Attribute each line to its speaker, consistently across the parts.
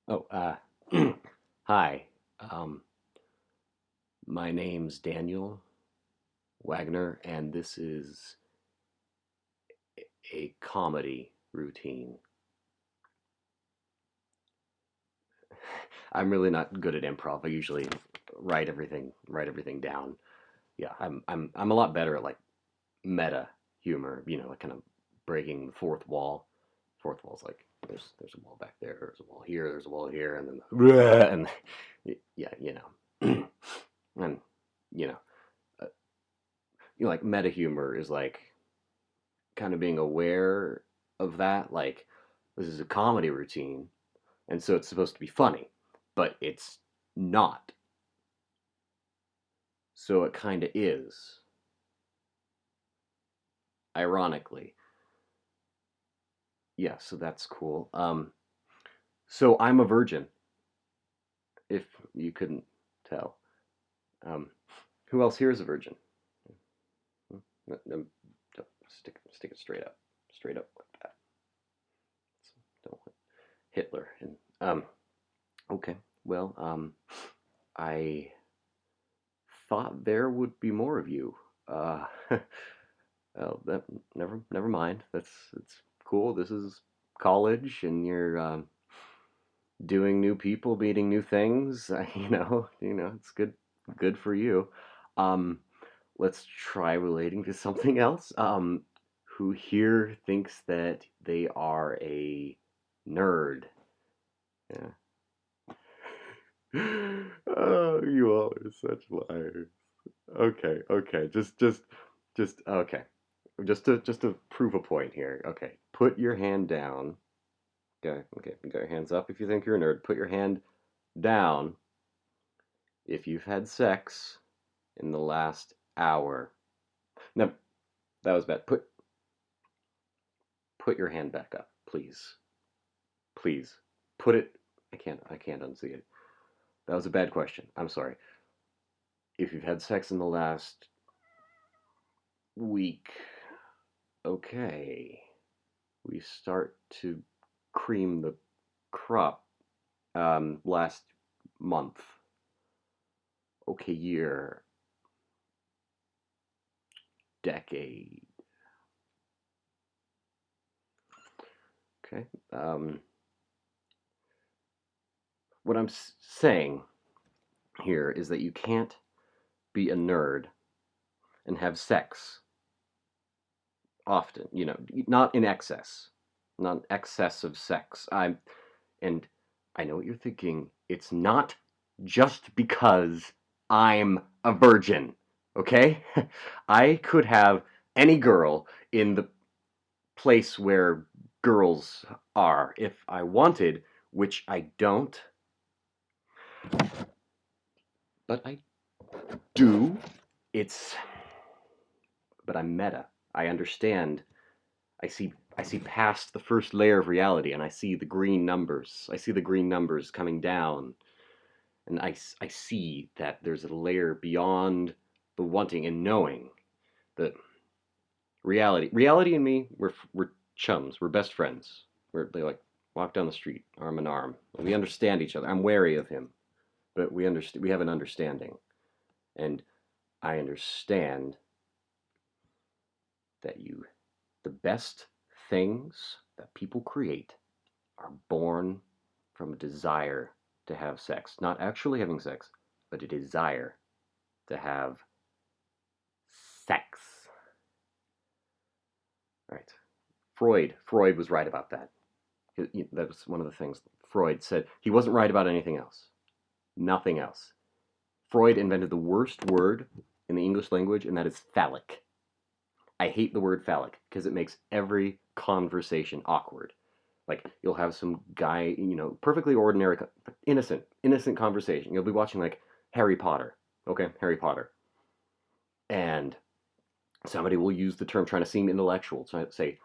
Speaker 1: Oh, hi. Um, my name's Daniel Wagner, and this is a comedy routine. I'm really not good at improv. I usually write everything down. Yeah, I'm a lot better at like meta humor. Like kind of breaking the fourth wall. Fourth wall's like there's a wall back there, there's a wall here, there's a wall here, and then and yeah, and you know, uh, like meta humor is like kind of being aware of that. Like, this is a comedy routine, and so it's supposed to be funny, but it's not. So it kind of is, ironically. Yeah, so that's cool. So I'm a virgin, if you couldn't tell. Um, who else here is a virgin? No, no, stick it straight up like that. Don't want Hitler. And okay, well, I thought there would be more of you. Uh, oh, that never mind. It's cool. This is college, and you're doing new people, meeting new things. It's good for you. Um, let's try relating to something else. Who here thinks that they are a nerd? Yeah. Oh, you all are such liars. Okay. Just okay. Just to prove a point here. Okay, put your hand down. Okay. You got your hands up if you think you're a nerd. Put your hand down if you've had sex in the last hour. No, that was bad. Put your hand back up, please. Please. Put it. I can't unsee it. That was a bad question. I'm sorry. If you've had sex in the last week, okay. We start to cream the crop. Last month. Okay, year. Decade. Okay. Um, what I'm saying here is that you can't be a nerd and have sex often. Not in excess, not excess of sex. And I know what you're thinking. It's not just because I'm a virgin, okay? I could have any girl in the place where girls are if I wanted, which I don't, but I do. It's but I'm meta. I understand. I see past the first layer of reality, and I see the green numbers. I see the green numbers coming down, and I see that there's a layer beyond the wanting and knowing that reality and me, we're chums. We're best friends. They like walk down the street arm in arm. We understand each other. I'm wary of him, but we have an understanding, and I understand that the best things that people create are born from a desire to have sex. Not actually having sex, but a desire to have sex. Right. Freud was right about that. That was one of the things Freud said. He wasn't right about anything else. Nothing else. Freud invented the worst word in the English language, and that is phallic. I hate the word phallic because it makes every conversation awkward. Like, you'll have some guy, perfectly ordinary, innocent conversation. You'll be watching like Harry Potter, okay, Harry Potter, and somebody will use the term trying to seem intellectual, trying to say,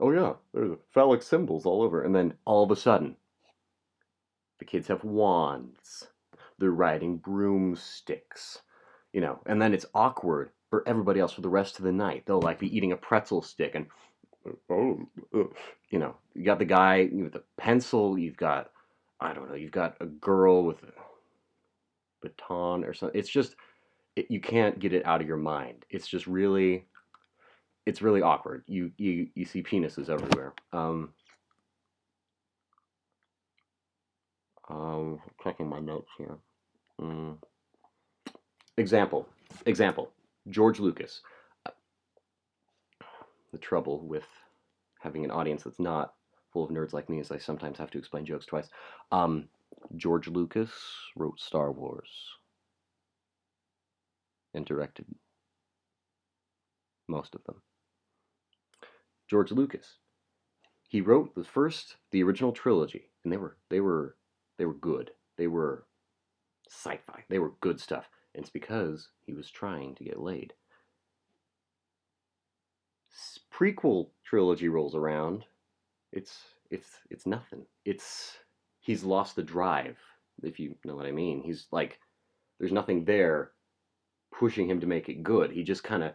Speaker 1: "Oh yeah, there's phallic symbols all over," and then all of a sudden, the kids have wands, they're riding broomsticks, and then it's awkward for everybody else for the rest of the night. They'll like be eating a pretzel stick and oh, you got the guy with the pencil, you've got I don't know, you've got a girl with a baton or something. It's just you can't get it out of your mind. It's just really it's really awkward. You see penises everywhere. Checking my notes here. Mm. Example, example. George Lucas. The trouble with having an audience that's not full of nerds like me is I sometimes have to explain jokes twice. Um, George Lucas wrote Star Wars and directed most of them. George Lucas. He wrote the original trilogy, and they were good. They were sci-fi. They were good stuff. And it's because he was trying to get laid. Prequel trilogy rolls around. It's nothing. He's lost the drive, if you know what I mean. He's like there's nothing there pushing him to make it good. He just kind of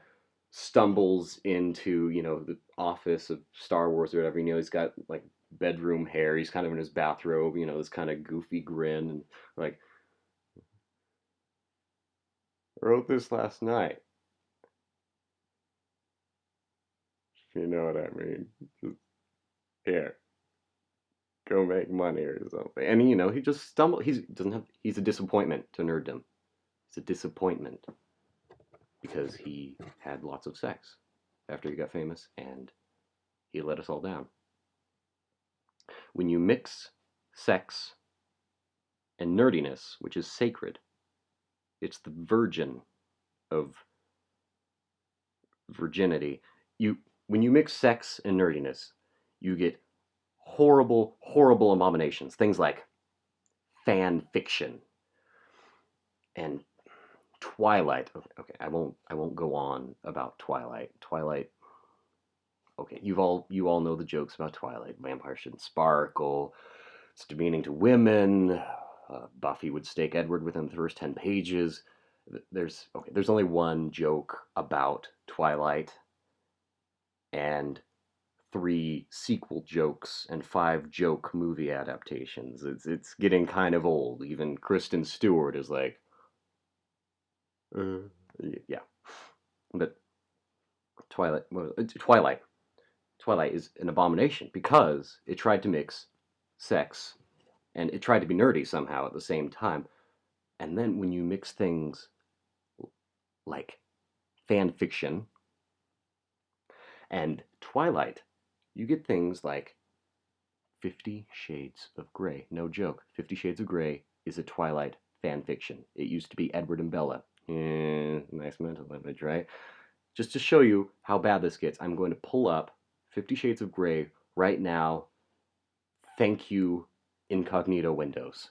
Speaker 1: stumbles into, the office of Star Wars or whatever. He's got like bedroom hair. He's kind of in his bathrobe, this kind of goofy grin and like, I wrote this last night. You know what I mean? Just here, go make money or something. And he just stumbled. He's a disappointment to nerddom. He's a disappointment because he had lots of sex after he got famous and he let us all down. When you mix sex and nerdiness, which is sacred, it's the virgin of virginity. When you mix sex and nerdiness, you get horrible, horrible abominations. Things like fan fiction and Twilight. Okay, I won't go on about Twilight. Twilight. Okay, you all know the jokes about Twilight. Vampires shouldn't sparkle. It's demeaning to women. Buffy would stake Edward within the first 10 pages. There's only one joke about Twilight, and 3 sequel jokes and 5 joke movie adaptations. It's getting kind of old. Even Kristen Stewart is like, yeah. But Twilight is an abomination because it tried to mix sex and it tried to be nerdy somehow at the same time. And then when you mix things like fan fiction and Twilight, you get things like 50 Shades of Grey. No joke. 50 Shades of Grey is a Twilight fan fiction. It used to be Edward and Bella. Nice mental image, right? Just to show you how bad this gets, I'm going to pull up 50 Shades of Grey right now. Thank you, incognito Windows.